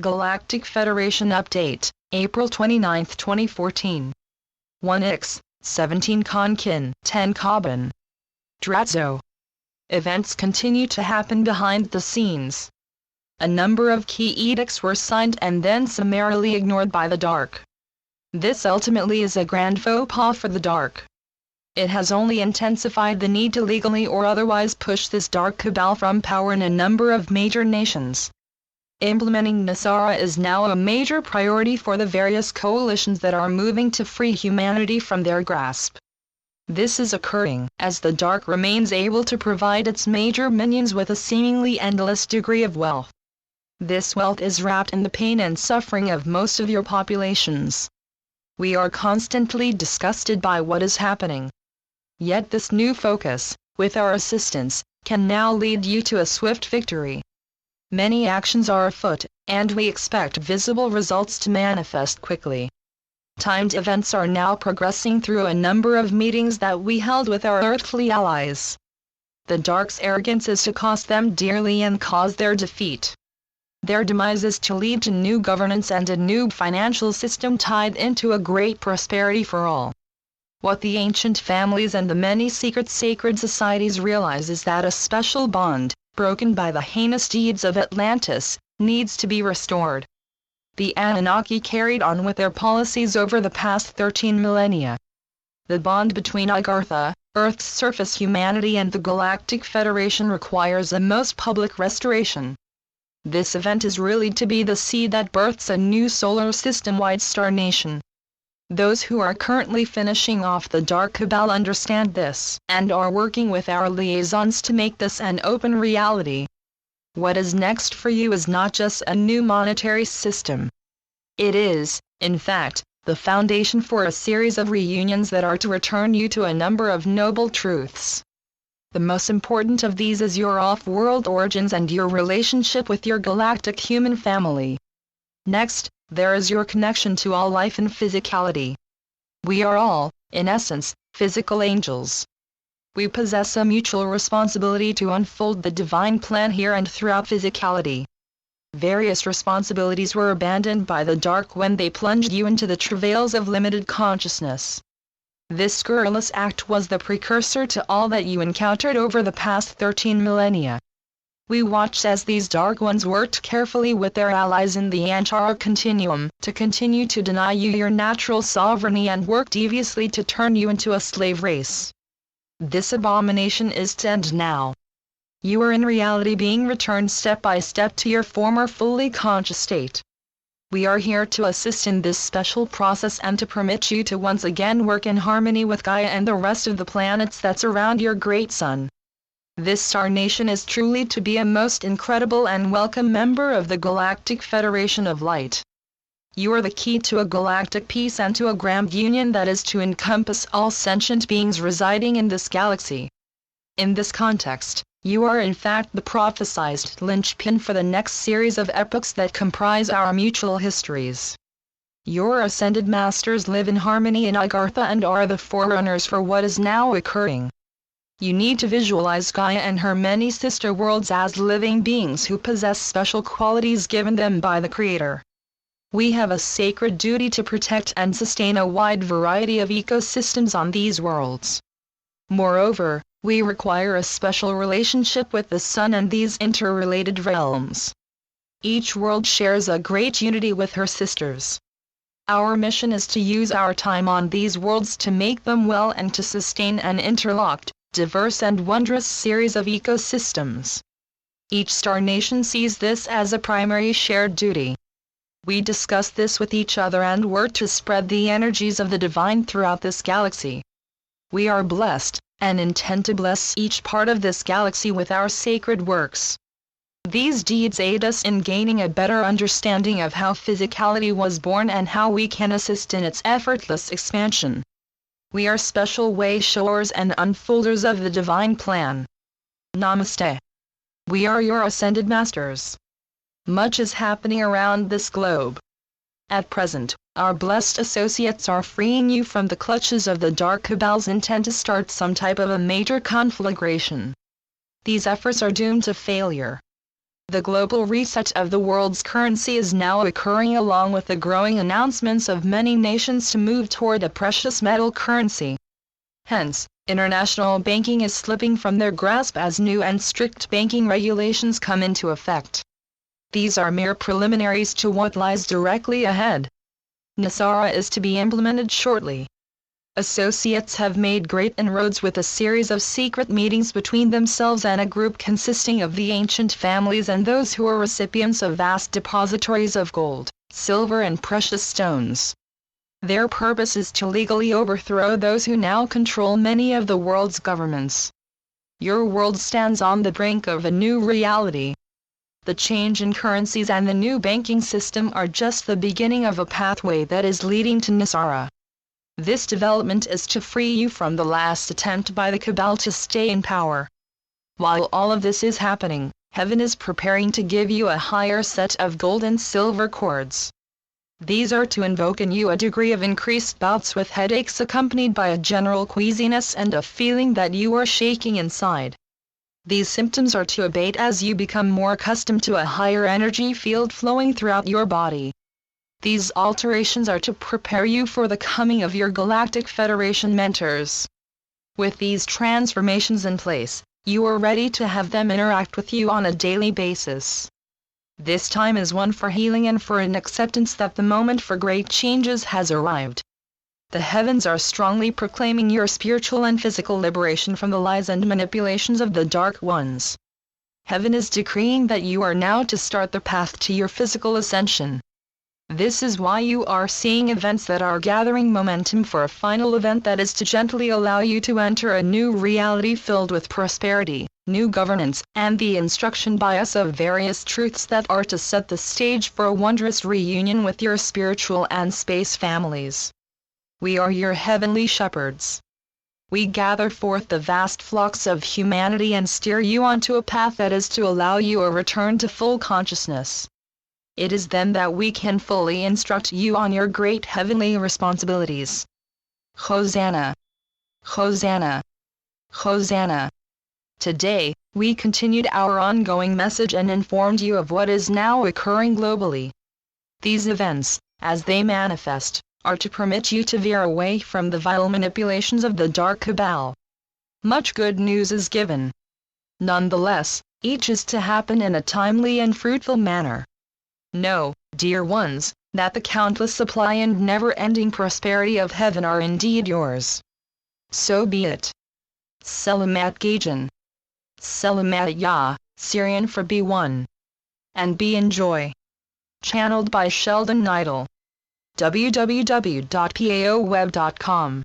Galactic Federation Update, April 29, 2014. 1x, 17 Konkin, 10 Carbon. Dratzo. Events continue to happen behind the scenes. A number of key edicts were signed and then summarily ignored by the Dark. This ultimately is a grand faux pas for the Dark. It has only intensified the need to legally or otherwise push this dark cabal from power in a number of major nations. Implementing Nasara is now a major priority for the various coalitions that are moving to free humanity from their grasp. This is occurring as the Dark remains able to provide its major minions with a seemingly endless degree of wealth. This wealth is wrapped in the pain and suffering of most of your populations. We are constantly disgusted by what is happening. Yet this new focus, with our assistance, can now lead you to a swift victory. Many actions are afoot, and we expect visible results to manifest quickly. Timed events are now progressing through a number of meetings that we held with our earthly allies. The Dark's arrogance is to cost them dearly and cause their defeat. Their demise is to lead to new governance and a new financial system tied into a great prosperity for all. What the ancient families and the many secret sacred societies realize is that a special bond, broken by the heinous deeds of Atlantis, needs to be restored. The Anunnaki carried on with their policies over the past 13 millennia. The bond between Agartha, Earth's surface humanity, and the Galactic Federation requires a most public restoration. This event is really to be the seed that births a new solar system-wide star nation. Those who are currently finishing off the Dark Cabal understand this, and are working with our liaisons to make this an open reality. What is next for you is not just a new monetary system. It is, in fact, the foundation for a series of reunions that are to return you to a number of noble truths. The most important of these is your off-world origins and your relationship with your galactic human family. Next, there is your connection to all life and physicality. We are all, in essence, physical angels. We possess a mutual responsibility to unfold the divine plan here and throughout physicality. Various responsibilities were abandoned by the Dark when they plunged you into the travails of limited consciousness. This scurrilous act was the precursor to all that you encountered over the past 13 millennia. We watched as these Dark Ones worked carefully with their allies in the Antara Continuum to continue to deny you your natural sovereignty and work deviously to turn you into a slave race. This abomination is to end now. You are in reality being returned step by step to your former fully conscious state. We are here to assist in this special process and to permit you to once again work in harmony with Gaia and the rest of the planets that surround your great sun. This star nation is truly to be a most incredible and welcome member of the Galactic Federation of Light. You are the key to a galactic peace and to a grand union that is to encompass all sentient beings residing in this galaxy. In this context, you are in fact the prophesized linchpin for the next series of epochs that comprise our mutual histories. Your ascended masters live in harmony in Agartha and are the forerunners for what is now occurring. You need to visualize Gaia and her many sister worlds as living beings who possess special qualities given them by the Creator. We have a sacred duty to protect and sustain a wide variety of ecosystems on these worlds. Moreover, we require a special relationship with the Sun and these interrelated realms. Each world shares a great unity with her sisters. Our mission is to use our time on these worlds to make them well and to sustain an interlocked, diverse and wondrous series of ecosystems. Each star nation sees this as a primary shared duty. We discuss this with each other and work to spread the energies of the divine throughout this galaxy. We are blessed, and intend to bless each part of this galaxy with our sacred works. These deeds aid us in gaining a better understanding of how physicality was born and how we can assist in its effortless expansion. We are special way showers and unfolders of the divine plan. Namaste. We are your ascended masters. Much is happening around this globe. At present, our blessed associates are freeing you from the clutches of the Dark Cabal's intent to start some type of a major conflagration. These efforts are doomed to failure. The global reset of the world's currency is now occurring along with the growing announcements of many nations to move toward a precious metal currency. Hence, international banking is slipping from their grasp as new and strict banking regulations come into effect. These are mere preliminaries to what lies directly ahead. Nasara is to be implemented shortly. Associates have made great inroads with a series of secret meetings between themselves and a group consisting of the ancient families and those who are recipients of vast depositories of gold, silver and precious stones. Their purpose is to legally overthrow those who now control many of the world's governments. Your world stands on the brink of a new reality. The change in currencies and the new banking system are just the beginning of a pathway that is leading to Nasara. This development is to free you from the last attempt by the Cabal to stay in power. While all of this is happening, heaven is preparing to give you a higher set of gold and silver cords. These are to invoke in you a degree of increased bouts with headaches accompanied by a general queasiness and a feeling that you are shaking inside. These symptoms are to abate as you become more accustomed to a higher energy field flowing throughout your body. These alterations are to prepare you for the coming of your Galactic Federation mentors. With these transformations in place, you are ready to have them interact with you on a daily basis. This time is one for healing and for an acceptance that the moment for great changes has arrived. The heavens are strongly proclaiming your spiritual and physical liberation from the lies and manipulations of the Dark Ones. Heaven is decreeing that you are now to start the path to your physical ascension. This is why you are seeing events that are gathering momentum for a final event that is to gently allow you to enter a new reality filled with prosperity, new governance, and the instruction bias of various truths that are to set the stage for a wondrous reunion with your spiritual and space families. We are your heavenly shepherds. We gather forth the vast flocks of humanity and steer you onto a path that is to allow you a return to full consciousness. It is then that we can fully instruct you on your great heavenly responsibilities. Hosanna! Hosanna! Hosanna! Today, we continued our ongoing message and informed you of what is now occurring globally. These events, as they manifest, are to permit you to veer away from the vile manipulations of the Dark Cabal. Much good news is given. Nonetheless, each is to happen in a timely and fruitful manner. Know, dear ones, that the countless supply and never-ending prosperity of heaven are indeed yours. So be it. Selamat Gajan. Selamat Ya, Syrian for B1. And be enjoy. Channeled by Sheldon Neidl. www.paoweb.com